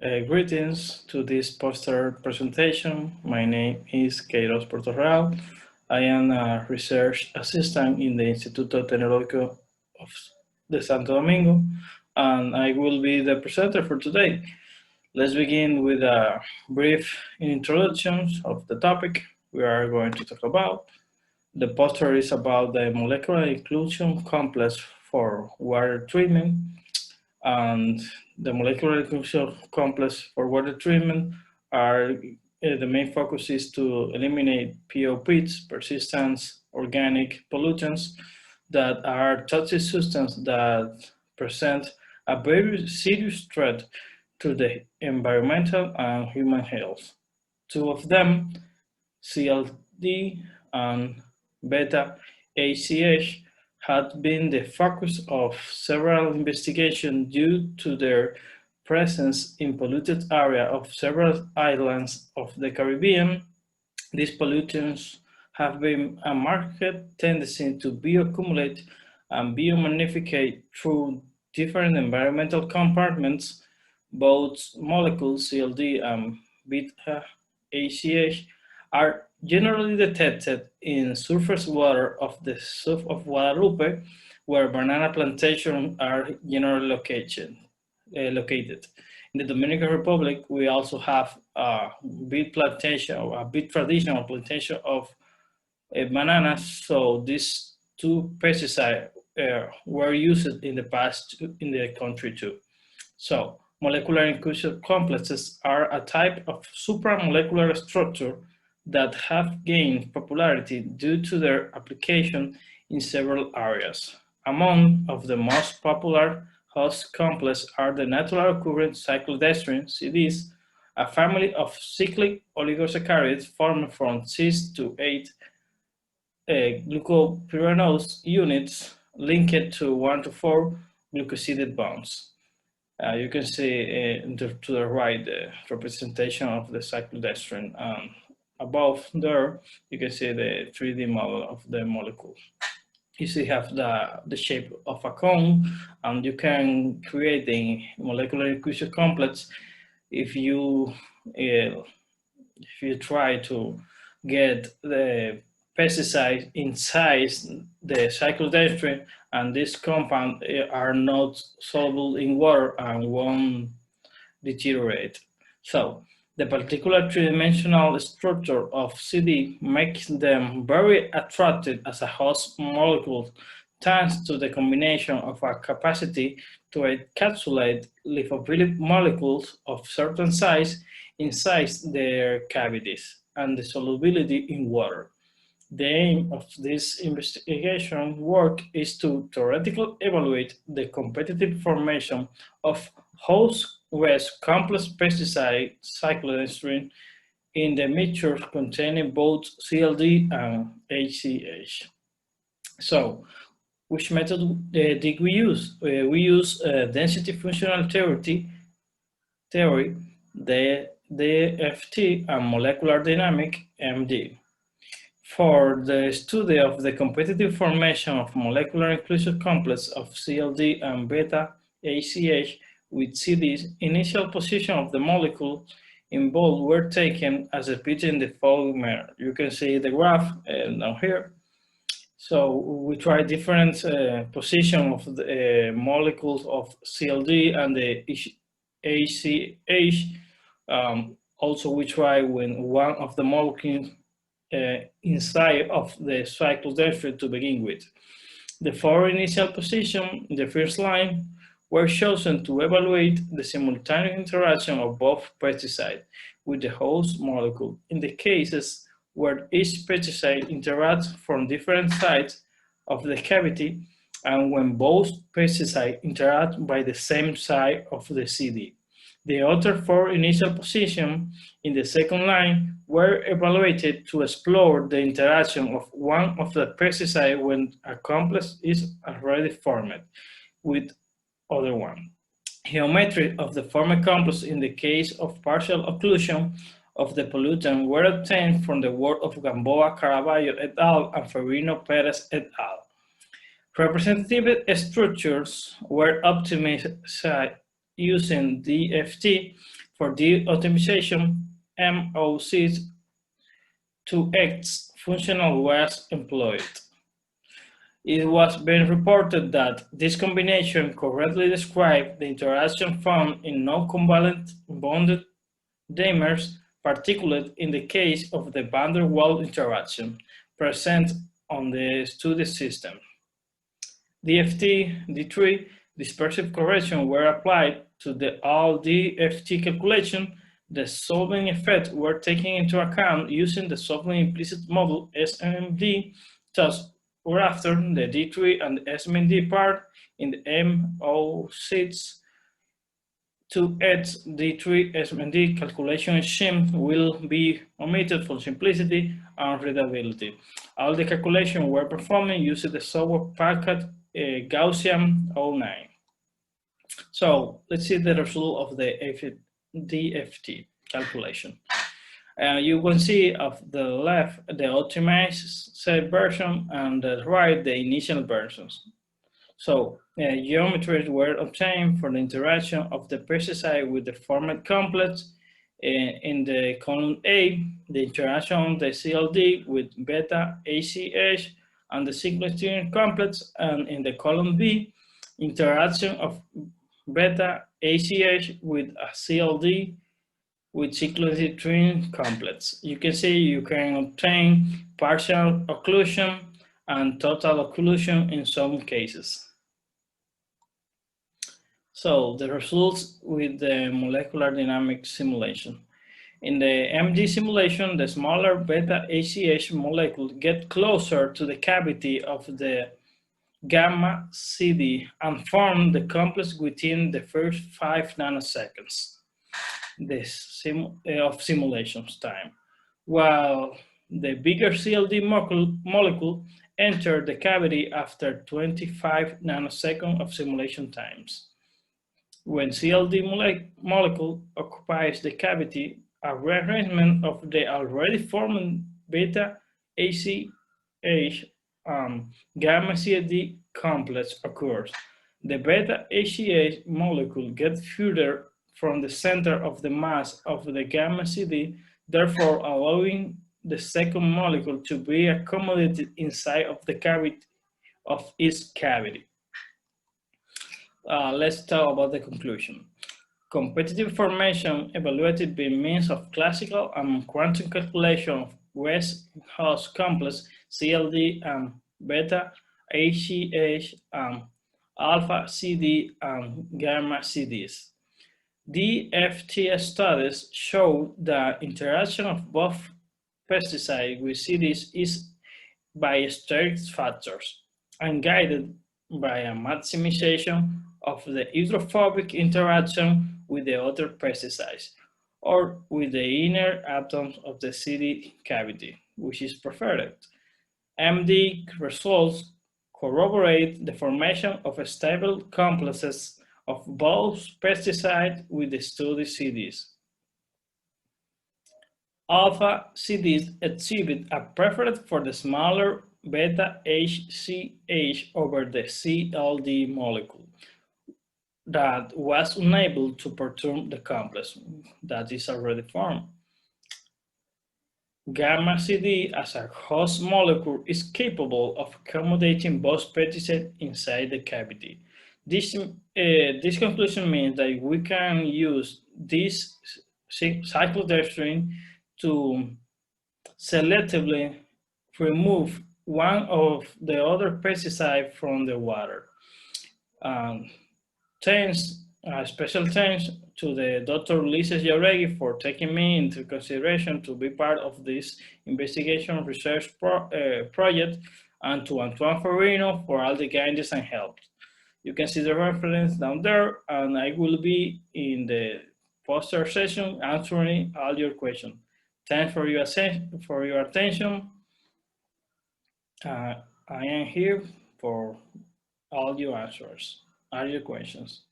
Greetings to this poster presentation. My name is Queiroz Portorreal. I am a research assistant in the Instituto Tecnologico of the Santo Domingo, and I will be the presenter for today. Let's begin with a brief introduction of the topic we are going to talk about. The poster is about the molecular inclusion complex for water treatment, and the molecular inclusion complex for water treatment are the main focus is to eliminate POPs, persistent organic pollutants, that are toxic substances that present a very serious threat to the environmental and human health. Two of them, CLD and β-HCH, had been the focus of several investigations due to their presence in polluted area of several islands of the Caribbean. These pollutants have been a marked tendency to bioaccumulate and biomagnificate through different environmental compartments. Both molecules, CLD and β-HCH, are generally detected in surface water of the south of Guadalupe, where banana plantations are generally located. In the Dominican Republic, we also have a big plantation, or a big traditional plantation of bananas. So these two pesticides were used in the past in the country too. So molecular inclusion complexes are a type of supramolecular structure that have gained popularity due to their application in several areas. Among of the most popular host complexes are the natural occurring cyclodextrins, CDs, a family of cyclic oligosaccharides formed from 6 to 8 glucopyranose units linked to 1 to 4 glucosidic bonds. You can see to the right the representation of the cyclodextrin. Above there, you can see the 3D model of the molecule. You see have the shape of a cone, and you can create the molecular inclusion complex if you try to get the pesticide inside the cyclodextrin, and this compound are not soluble in water and won't deteriorate. So the particular three-dimensional structure of CD makes them very attractive as a host molecule, thanks to the combination of a capacity to encapsulate lipophilic molecules of certain size inside their cavities and the solubility in water. The aim of this investigation work is to theoretically evaluate the competitive formation of host-West complex pesticide cyclodextrin in the mixtures containing both CLD and HCH. So, which method did we use? We use density functional theory, the DFT, and molecular dynamic, MD. For the study of the competitive formation of molecular inclusion complex of CLD and β-HCH with CDs, initial position of the molecule involved were taken as depicted in the following manner. You can see the graph down here. So we tried different position of the molecules of CLD and the HCH. Also, we try when one of the molecules inside of the cyclodextrin to begin with. The four initial positions in the first line were chosen to evaluate the simultaneous interaction of both pesticides with the host molecule in the cases where each pesticide interacts from different sides of the cavity and when both pesticides interact by the same side of the CD. The other four initial positions in the second line were evaluated to explore the interaction of one of the pesticides when a complex is already formed with other one. Geometry of the formed complex in the case of partial occlusion of the pollutant were obtained from the work of Gamboa, Caraballo et al. And Ferrino Perez et al. Representative structures were optimized using DFT For the optimization, MOC2X functional was employed. It was being reported that this combination correctly described the interaction found in non-covalent bonded dimers, particularly in the case of the van der Waals interaction present on the study system. DFT, D3, dispersive correction were applied to the all DFT calculation. The solving effect were taken into account using the solving implicit model SMD, thus or after the D3 and the SMD part in the MO6 to add D3 SMD calculation scheme will be omitted for simplicity and readability. All the calculations were performed using the software packet Gaussian 09. So let's see the result of the DFT calculation. You can see of the left the optimized version and the right the initial versions. So geometries were obtained for the interaction of the pesticide with the formed complex. In the column A, the interaction of the CLD with β-HCH and the cyclodextrin complex, and in the column B, interaction of β-HCH with a CLD with cyclodextrin complex. You can see you can obtain partial occlusion and total occlusion in some cases. So the results with the molecular dynamics simulation. In the MD simulation, the smaller β-HCH molecules get closer to the cavity of the gamma CD and form the complex within the first 5 nanoseconds of simulations time, while the bigger CLD molecule enter the cavity after 25 nanoseconds of simulation times. When CLD molecule occupies the cavity, a rearrangement of the already formed β-HCH gamma CD complex occurs. The β-HCH molecule gets further from the center of the mass of the gamma CD, therefore allowing the second molecule to be accommodated inside of the cavity of its cavity. Let's talk about the conclusion. Competitive formation evaluated by means of classical and quantum calculation of West-House complex, CLD and β-HCH and alpha CD and gamma CDs. DFT studies show that interaction of both pesticides with CDs is by steric factors and guided by a maximization of the hydrophobic interaction with the other pesticides or with the inner atoms of the CD cavity, which is preferred. MD results corroborate the formation of stable complexes of both pesticides with the study CDs. Alpha CDs exhibit a preference for the smaller β-HCH over the CLD molecule that was unable to perturb the complex that is already formed. Gamma CD as a host molecule is capable of accommodating both pesticides inside the cavity. This conclusion means that we can use this cyclodextrin to selectively remove one of the other pesticides from the water. Special thanks to the Dr. Ulises Jauregui for taking me into consideration to be part of this investigation research project, and to Antoine Ferrino for all the guidance and help. You can see the reference down there, and I will be in the poster session answering all your questions. Thanks for your attention. I am here for all your answers, all your questions.